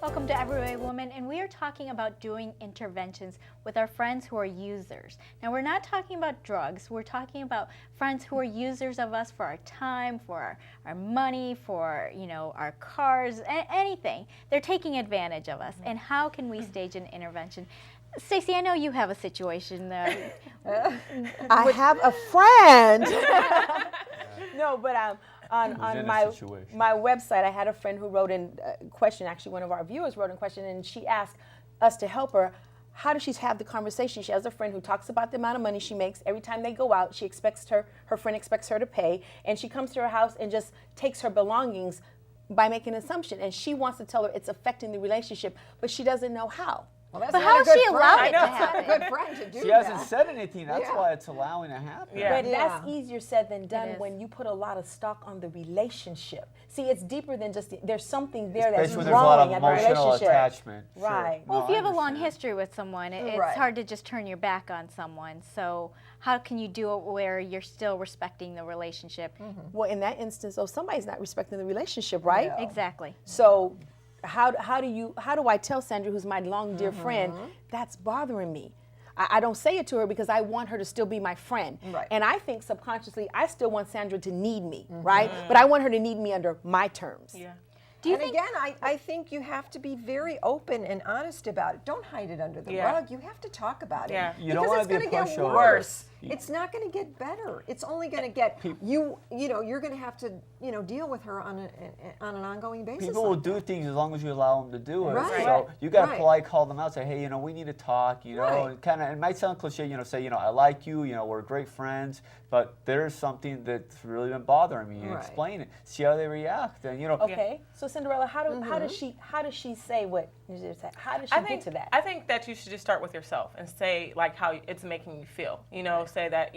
Welcome to Everyday Woman, and we are talking about doing interventions with our friends who are users. Now, we're not talking about drugs. We're talking about friends who are users of us for our time, for our money, for, you know, our cars, anything. They're taking advantage of us. And how can we stage an intervention? Stacey, I know you have a situation. I have a friend. No, but on my website, I had a friend who wrote in question, actually one of our viewers wrote in question, and she asked us to help her. How does she have the conversation? She has a friend who talks about the amount of money she makes. Every time they go out, her friend expects her to pay, and she comes to her house and just takes her belongings by making an assumption, and she wants to tell her it's affecting the relationship, but she doesn't know how. Well, but how is she allowed it to happen? It's not a good friend to do that. She hasn't said anything. That's why it's allowing it to happen. Yeah. But that's easier said than done when you put a lot of stock on the relationship. See, it's deeper than just there's something there that's wrong at the relationship. There's a lot of emotional attachment. Right. Well, if you have a long history with someone, it's hard to just turn your back on someone. So how can you do it where you're still respecting the relationship? Well, in that instance, though, somebody's not respecting the relationship, right? Yeah. Exactly. So how do I tell Sandra, who's my long dear friend, that's bothering me? I don't say it to her because I want her to still be my friend. Right. And I think subconsciously I still want Sandra to need me, right? But I want her to need me under my terms. Yeah. Again, I think you have to be very open and honest about it. Don't hide it under the rug. You have to talk about it. You don't want to be a pushover. Because it's going to get worse. It's not going to get better. It's only going to get you're going to have to deal with her on an ongoing basis. People will do things as long as you allow them to do it. Right. So you got to politely call them out, say, hey, we need to talk. And kind of, it might sound cliche, say, I like you. We're great friends, but there's something that's really been bothering me. And explain it. See how they react. And Okay. So Cinderella, how does she say what? How does she get to that? I think that you should just start with yourself and say like how it's making you feel. Say that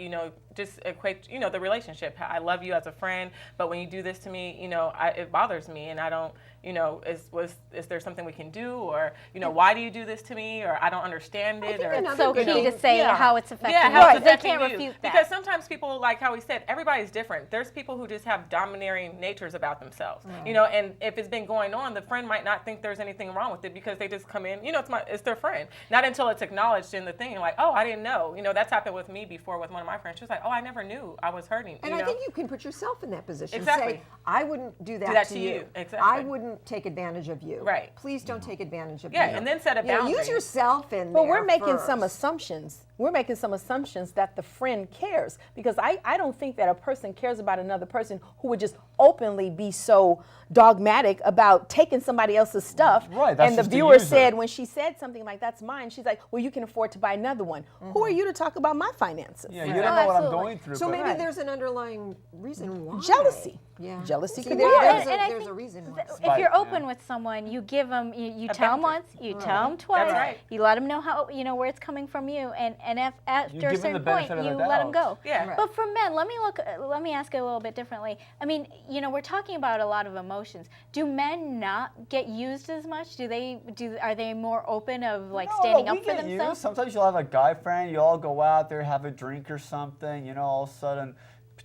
just equate the relationship. I love you as a friend, but when you do this to me, it bothers me, and I don't. Is there something we can do, or why do you do this to me, or I don't understand it, or it's so key to say how it's affecting you. How it's affecting they can't you. refute that. Because sometimes people, like how we said, everybody's different. There's people who just have domineering natures about themselves, and if it's been going on, the friend might not think there's anything wrong with it because they just come in, it's their friend. Not until it's acknowledged in the thing, like, oh, I didn't know. That's happened with me before with one of my friends. She was like, oh, I never knew I was hurting. And I think you can put yourself in that position. Exactly. Say, I wouldn't do that to you. Exactly. I wouldn't take advantage of you. Right. Please don't take advantage of me. Yeah, and then set a boundary. Use yourself in But there we're making first. some assumptions. We're making some assumptions that the friend cares, because I don't think that a person cares about another person who would just openly be so dogmatic about taking somebody else's stuff. Right, that's and the just the viewer user. said, when she said something like, that's mine, she's like, well, you can afford to buy another one. Who are you to talk about my finances? Yeah, you don't know what I'm going through. So but maybe there's an underlying reason why. Jealousy. Yeah. Jealousy could be there's it. there's a reason why. If you're open with someone, you give them, you tell them once, you tell them twice, That's right. you let them know how, where it's coming from you, and after a give them the certain point, benefit of the you let them go. Yeah. Right. But for men, let me ask it a little bit differently. I mean, we're talking about a lot of emotions. Do men not get used as much? Are they more open of standing up for themselves? Sometimes you'll have a guy friend, you all go out there, have a drink or something, all of a sudden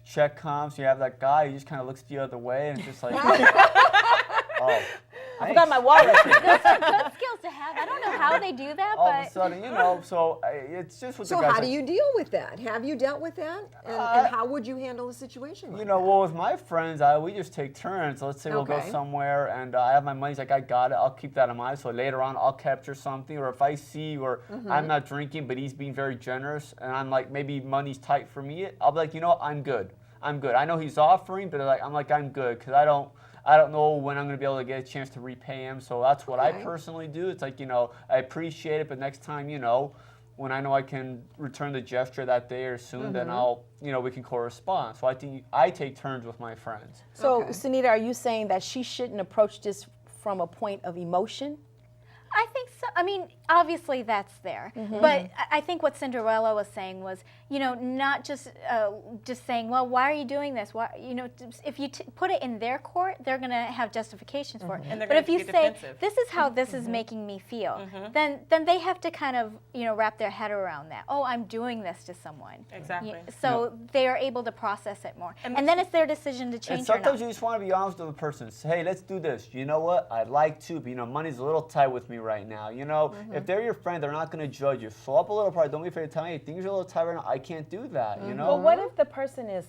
check comes, you have that guy, he just kind of looks the other way and just like, oh. I forgot my wallet. Those are good skills to have. I don't know how they do that, All but of a sudden, so it's just what the So guys how do you deal with that? Have you dealt with that? And how would you handle a situation like that? well, with my friends, we just take turns. Let's say we'll go somewhere and I have my money. He's like, I got it. I'll keep that in mind. So later on, I'll capture something. Or if I see where I'm not drinking, but he's being very generous, and I'm like, maybe money's tight for me, I'll be like, I'm good. I'm good. I know he's offering, but I'm good because I don't know when I'm going to be able to get a chance to repay him. So that's what I personally do. It's like, I appreciate it, but next time, when I know I can return the gesture that day or soon, then I'll, we can correspond. So I think I take turns with my friends. So, Sehnita, are you saying that she shouldn't approach this from a point of emotion? I think so. I mean, obviously that's there, but I think what Cinderella was saying was, you know, not just saying, well, why are you doing this? Why, you know, if you put it in their court, they're going to have justifications for it. And but if you say, defensive. this is how this is making me feel, then they have to kind of, you know, wrap their head around that. Oh, I'm doing this to someone. Exactly. So they are able to process it more, and then it's their decision to change. And sometimes or not. you just want to be honest with the person. Say, hey, let's do this. You know what? I'd like to, but you know, money's a little tight with me right now. You know, if they're your friend, they're not going to judge you. Slow up a little pride. Don't be afraid to tell me, hey, things are a little tight right now. I can't do that. You know. But what if the person is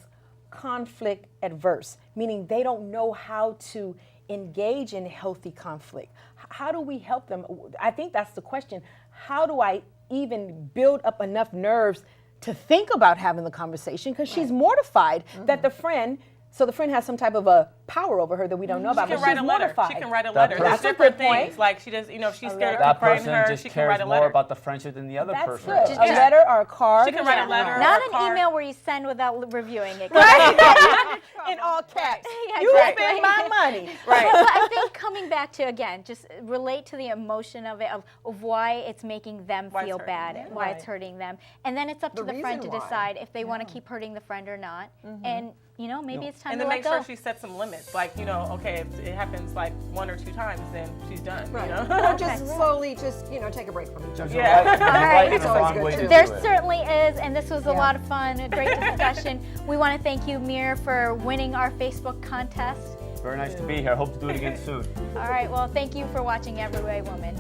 conflict adverse, meaning they don't know how to engage in healthy conflict? How do we help them? I think that's the question. How do I even build up enough nerves to think about having the conversation? Because she's mortified that the friend has some type of a power over her that we don't know about. She can but write she's a letter. mortified. She can write a letter. That's There's a good different point. things. Like she does, you know, if she's scared That of confronting person her, just she can write cares a more letter. about the friendship than the other That's person. good. Just- A letter or a card. She can write a letter. Not or a an card. email where you send without reviewing it. In all caps. Yeah, You exactly. spend my money. Right. But I think coming back to, again, just relate to the emotion of it, of why it's making them Why it's feel hurting bad, them. why it's hurting them. And then it's up to The the friend to reason why. decide if they want to keep hurting the friend or not. And, you know, maybe it's time And to then let make go. sure she sets some limits. Like, you know, okay, if it happens like 1 or 2 times, then she's done. Right. You know? Or just slowly, you know, take a break from each other. There's Yeah. a right, All right. right and It's a always wrong good way to to do. There do it. certainly is, and this was a Yeah. lot of fun, a great discussion. We want to thank you, Mir, for winning our Facebook contest. Very nice to be here. Hope to do it again soon. All right, well, thank you for watching Every Way Woman.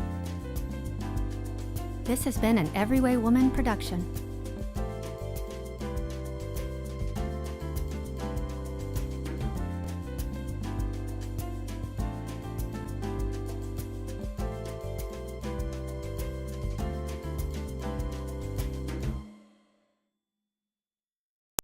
This has been an Every Way Woman production.